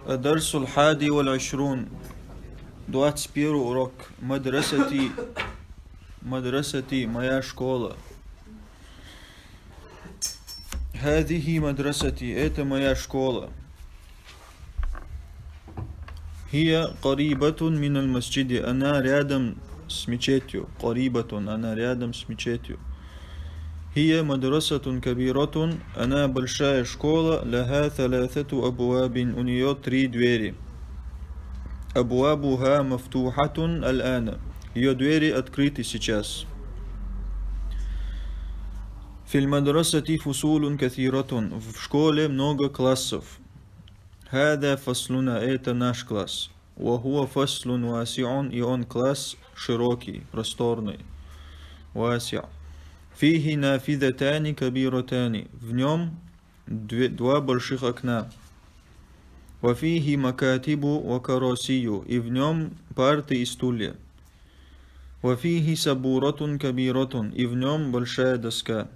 الدرس 21 21 урок. مدرستي моя школа. هذه مدرستي, это моя школа. هي قريبة من المسجد, она рядом с мечетью. قريبة, она рядом с мечетью. هي مدرسة كبيرة, она большая школа. لها 3 أبواب, у нее 3 двери. أبوابها مفتوحة الآن, ее двери открыты сейчас. في المدرسة فصول كثيرة, в школе много классов. هذا فصلنا, это наш класс. وهو فصل واسع, и он класс широкий, просторный. واسع. فيه نافذتان كبيرتان, в нем 2 больших окна. وفيه مكاتب وكراسي, и в нем парты и стулья. وفيه سبورة كبيرة, и в нем большая доска.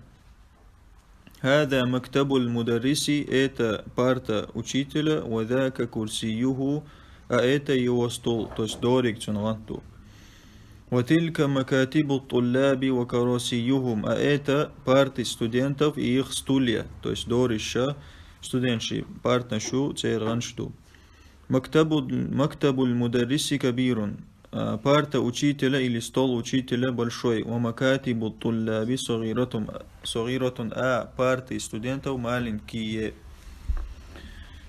هذا مكتب المدرس, это парта учителя. وذاك كرسيه, а это его стол, то есть дорик чунванту. وتلك مكاتب الطلاب وكراسيهم, а это парты студентов и их стулья, то есть дорища студентши, партнашу цейраншту. مكتب المدرس كبير, парта учителя или стол учителя большой. ومكاتب الطلاب صغيرة, а парты студентов маленькие.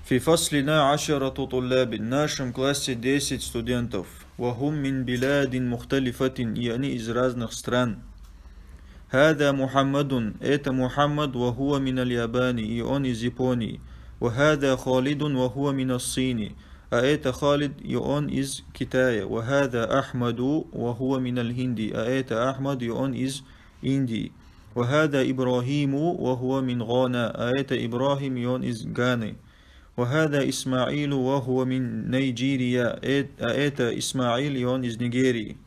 في فصلنا 10 طلاب, в нашем классе 10 студентов. وهم من بلاد مختلفة, и они из разных стран. هذا محمد, это محمد. وهو من اليابان, и он из Японии. وهذا خالد, وهو من الصين, а это Халид, и он из Китая. وهذا أحمد, وهو من الهند, а это Ахмад, и он из Индии. وهذا إبراهيم, وهو من غانا, а это Ибрахим, и он из Ганы. وهذا إسماعيل, وهو من نيجيريا, а это Исмаил, и он из Нигерии.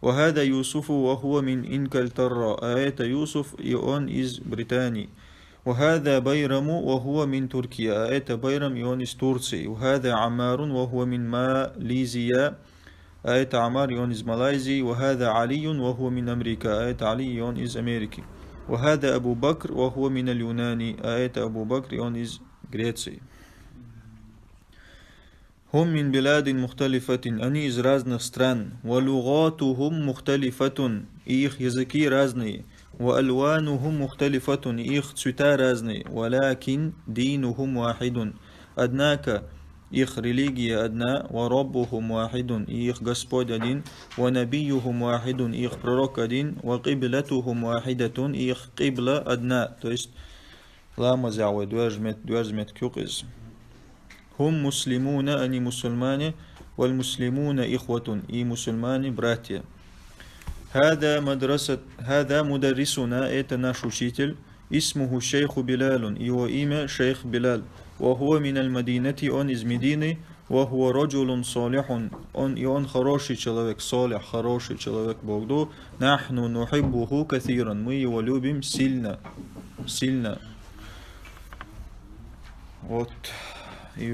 وهذا يوسف, وهو من إنجلترا, а это Юсуф, и он из Британии. وهذا بيرم, وهو من تركيا, а это Байрам, и он из Турции. وهذا عمار, وهو من ماليزيا, а это Амар, и он из Малайзии. وهذا علي, وهو من أمريكا, а это Али, и он из Америки. وهذا أبو بكر, وهو من اليونان, а это Абу Бакр, и он из Греции. هم من بلاد مختلفة, они из разных стран. ولغاتهم مختلفة, и их языки разные. وألوانهم مختلفة, и их цвета разные. ولكن دينهم واحد, однако их религия одна. وربهم واحد, и их Господь один. ونبيهم واحد, и их пророк один. وقبلتهم واحدة, и их قبла одна, то есть лама зауэ, дуажмет кюкыз. هم مسلمون, они мусульмане. والمسلمون إخوة, и мусульмане братья. هذا مدرسنا, это наш учитель. اسمه الشيخ بلال, его имя шейх Билал. وهو من المدينة, он из Медины. وهو رجل صالح, он хороший человек. صالح, хороший человек Богу. نحن نحبه كثيرا, мы его любим сильно. Вот, и